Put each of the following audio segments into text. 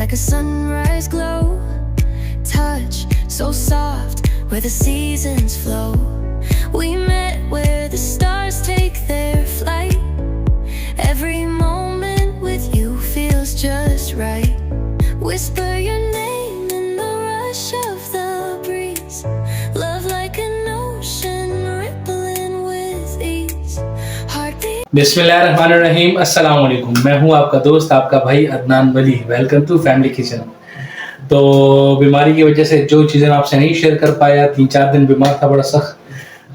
like a sunrise glow. Touch so soft where the seasons flow. We met where the stars take their flight. Every moment with you feels just right. Whisper your name in the rush of the breeze. Love like an ocean rippling with ease. Heartbeat. बिस्मिल्लाहिर्रहमानिर्रहीम। अस्सलाम वालेकुम। मैं हूं आपका दोस्त, आपका भाई Adnan Wali. Welcome to family kitchen. तो बीमारी की वजह से जो चीज़ें आपसे नहीं शेयर कर पाया, 3-4 दिन बीमार था बड़ा सख्त,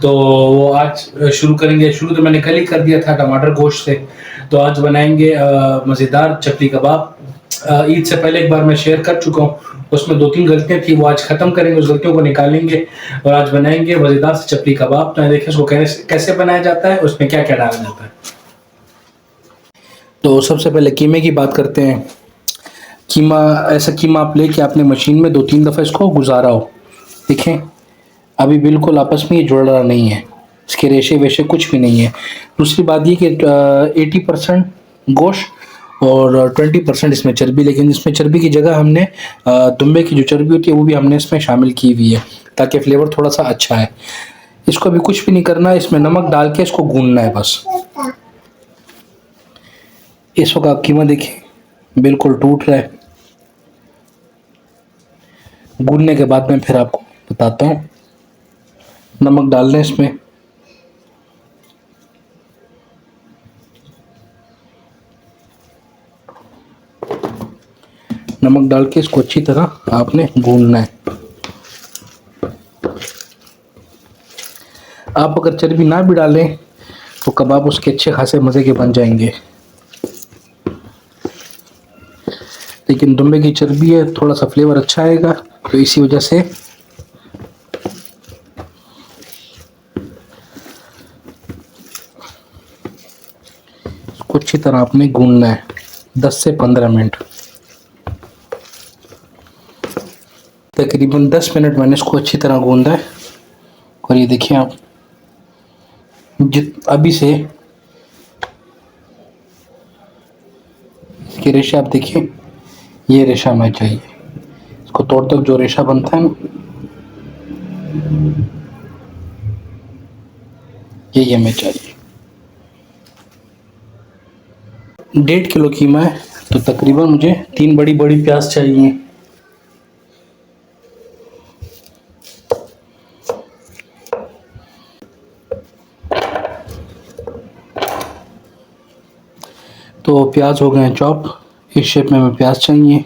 तो वो आज शुरू करेंगे। शुरू तो मैंने कल ही कर दिया था टमाटर गोश्त से। तो आज बनाएंगे मज़ेदार चपली कबाब। ईद से पहले एक बार मैं शेयर कर चुका हूँ, उसमें 2-3 गलतियाँ थी, वो आज ख़त्म करेंगे, उस गलतियों को निकालेंगे और आज बनाएंगे मज़ेदार से चपली कबाब। तो देखिए उसको कैसे बनाया जाता है, उसमें क्या क्या डाला जाता है। तो सबसे पहले कीमे की बात करते हैं। कीमा, ऐसा कीमा आप लेके आपने मशीन में 2-3 दफ़ा इसको गुजारा हो। देखें अभी बिल्कुल आपस में ये जुड़ रहा नहीं है, इसके रेशे वेशे कुछ भी नहीं है। दूसरी बात ये कि 80% गोश्त और 20% इसमें चर्बी, लेकिन इसमें चर्बी की जगह हमने दुम्बे की जो चर्बी होती है वो भी हमने इसमें शामिल की हुई है ताकि फ्लेवर थोड़ा सा अच्छा है। इसको अभी कुछ भी नहीं करना है, इसमें नमक डाल के इसको गूंदना है बस। इस वक्त आप कीमा देखिए बिल्कुल टूट रहा है। गूंदने के बाद मैं फिर आपको बताता हूँ। नमक डाल लें इसमें, नमक डाल के इसको अच्छी तरह आपने गूंदना है। आप अगर चर्बी ना भी डालें तो कबाब उसके अच्छे खासे मज़े के बन जाएंगे, लेकिन दुम्बे की चर्बी है, थोड़ा सा फ्लेवर अच्छा आएगा, तो इसी वजह से इसको अच्छी तरह आपने गूंदना है 10 से 15 मिनट। तकरीबन 10 मिनट मैंने इसको अच्छी तरह गूंदा है। और ये देखिए आप अभी से इसके रेशा आप देखिए, ये रेशा हमें चाहिए। इसको तोड़ तक जो रेशा बनता है ना, ये हमें चाहिए। 1.5 किलो कीमा है तो तकरीबन मुझे 3 बड़ी बड़ी प्याज चाहिए। तो प्याज हो गए हैं चॉप, इस शेप में हमें प्याज चाहिए।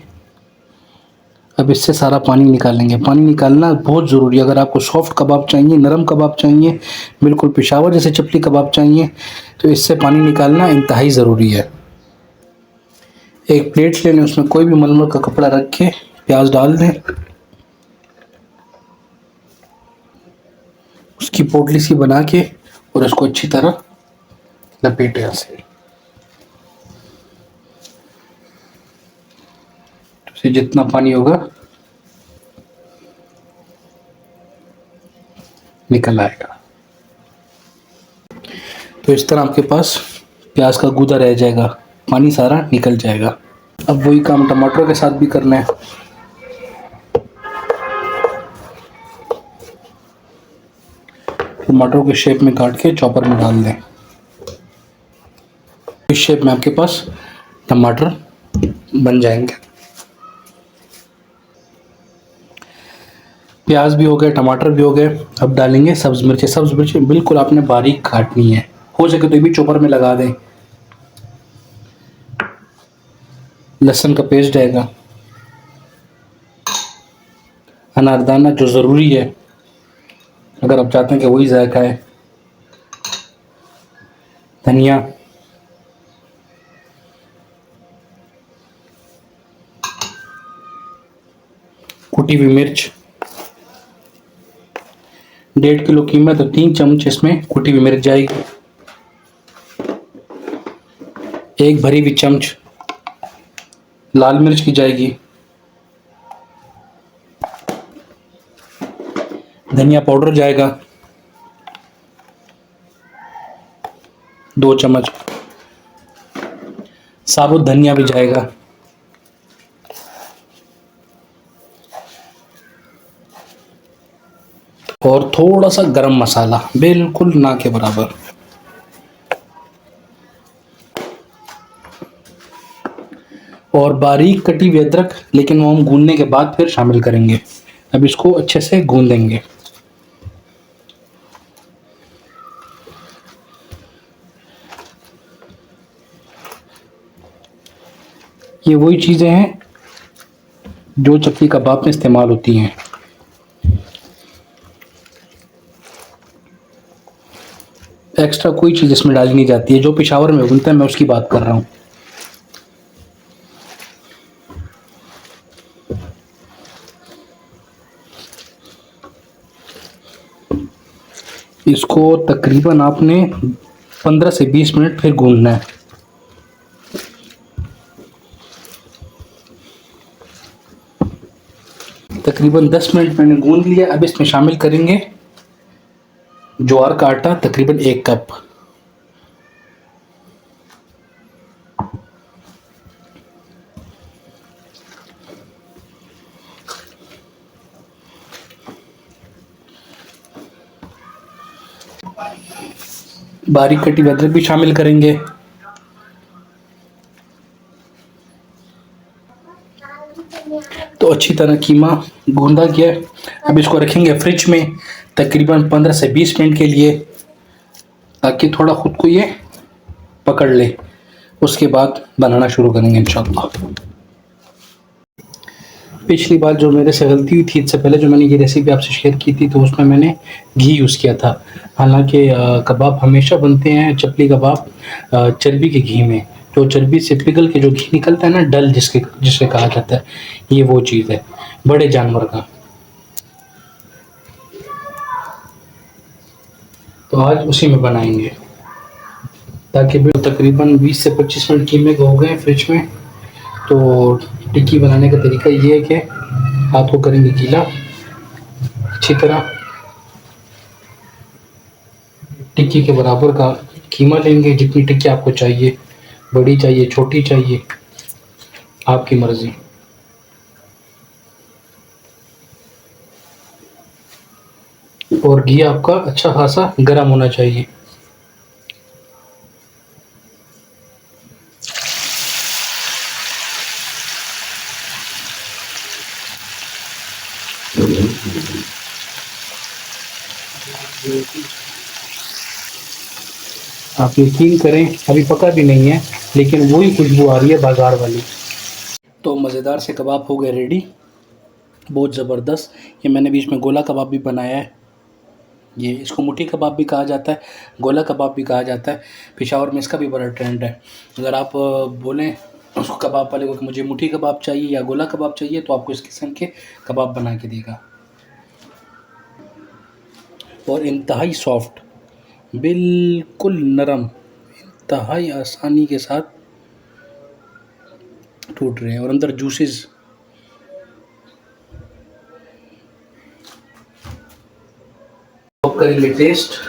अब इससे सारा पानी निकालेंगे। पानी निकालना बहुत ज़रूरी है। अगर आपको सॉफ्ट कबाब चाहिए, नरम कबाब चाहिए, बिल्कुल पेशावर जैसे चपली कबाब चाहिए, तो इससे पानी निकालना इंतहाई ज़रूरी है। एक प्लेट ले लें, उसमें कोई भी मलमल का कपड़ा रख के प्याज डाल दें, उसकी पोटली सी बना के और इसको अच्छी तरह लपेटें ऐसे। से जितना पानी होगा निकल आएगा। तो इस तरह आपके पास प्याज का गूदा रह जाएगा, पानी सारा निकल जाएगा। अब वही काम टमाटर के साथ भी करना है। टमाटर के शेप में काट के चॉपर में डाल दें। इस शेप में आपके पास टमाटर बन जाएंगे। प्याज भी हो गए, टमाटर भी हो गए। अब डालेंगे सब्ज मिर्ची। सब्ज मिर्ची बिल्कुल आपने बारीक काटनी है, हो सके तो ये भी चॉपर में लगा दें। लहसुन का पेस्ट जाएगा, अनारदाना जो ज़रूरी है अगर आप चाहते हैं कि वही जायका है, धनिया, कुटी हुई मिर्च। 1.5 किलो कीमा तो 3 चम्मच इसमें कुटी हुई मिर्च जाएगी। 1 भरी हुई चम्मच लाल मिर्च की जाएगी। धनिया पाउडर जाएगा 2 चम्मच। साबुत धनिया भी जाएगा। और थोड़ा सा गरम मसाला, बिल्कुल ना के बराबर। और बारीक कटी हुई अदरक, लेकिन वो हम गूंदने के बाद फिर शामिल करेंगे। अब इसको अच्छे से गूंदेंगे। ये वही चीज़ें हैं जो चपली कबाब में इस्तेमाल होती हैं। एक्स्ट्रा कोई चीज़ इसमें डाली नहीं जाती है। जो पेशावर में बनता है मैं उसकी बात कर रहा हूँ। इसको तकरीबन आपने 15 से 20 मिनट फिर गूंदना है। तकरीबन 10 मिनट मैंने गूंद लिया। अब इसमें शामिल करेंगे ज्वार का आटा, तकरीबन 1 कप। बारीक कटी हुई अदरक भी शामिल करेंगे। तो अच्छी तरह कीमा गूंदा गया है। अब इसको रखेंगे फ्रिज में तकरीबन 15 से 20 मिनट के लिए, ताकि थोड़ा ख़ुद को ये पकड़ ले। उसके बाद बनाना शुरू करेंगे इंशाअल्लाह। पिछली बार जो मेरे से गलती हुई थी, इससे पहले जो मैंने ये रेसिपी आपसे शेयर की थी, तो उसमें मैंने घी यूज़ किया था। हालांकि कबाब हमेशा बनते हैं, चपली कबाब चर्बी के घी में। जो चर्बी से पिघल के जो घी निकलता है ना, डल जिसे कहा जाता है, ये वो चीज़ है बड़े जानवर का। तो आज उसी में बनाएंगे, ताकि तकरीबन 20 से 25 मिनट कीमे को हो गए फ्रिज में। तो टिक्की बनाने का तरीका ये है कि हाथ को करेंगे गीला अच्छी तरह। टिक्की के बराबर का कीमा लेंगे, जितनी टिक्की आपको चाहिए, बड़ी चाहिए छोटी चाहिए, आपकी मर्ज़ी। और घी आपका अच्छा खासा गर्म होना चाहिए। आप यकीन करें, अभी पका भी नहीं है, लेकिन वही खुशबू आ रही है बाज़ार वाली। तो मज़ेदार से कबाब हो गए रेडी, बहुत ज़बरदस्त। ये मैंने बीच में गोला कबाब भी बनाया है। ये इसको मुठी कबाब भी कहा जाता है, गोला कबाब भी कहा जाता है। पेशावर में इसका भी बड़ा ट्रेंड है। अगर आप बोलें उसको कबाब वाले को कि मुझे मुठी कबाब चाहिए या गोला कबाब चाहिए, तो आपको इस किस्म के कबाब बना के देगा। और इंतहाई सॉफ्ट, बिल्कुल नरम, इंतहाई आसानी के साथ टूट रहे हैं और अंदर जूसेस। अब करेंगे टेस्ट।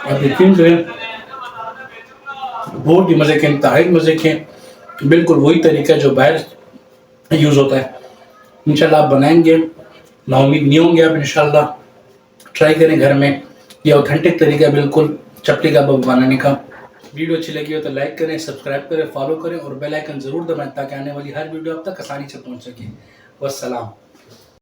आप यकीन करें, बहुत ही मज़े के, इंतहाई मज़े के, बिल्कुल वही तरीका जो बाहर यूज़ होता है। इंशाल्लाह आप बनाएंगे, नाउमीद नहीं होंगे आप। इंशाल्लाह ट्राई करें घर में, ये ऑथेंटिक तरीका है बिल्कुल चपली कबाब बनाने का। वीडियो अच्छी लगी हो तो लाइक करें, सब्सक्राइब करें, फॉलो करें और बेल आइकन ज़रूर दबाएं, ताकि आने वाली हर वीडियो आप तक आसानी से पहुंच सके। वस्सलाम।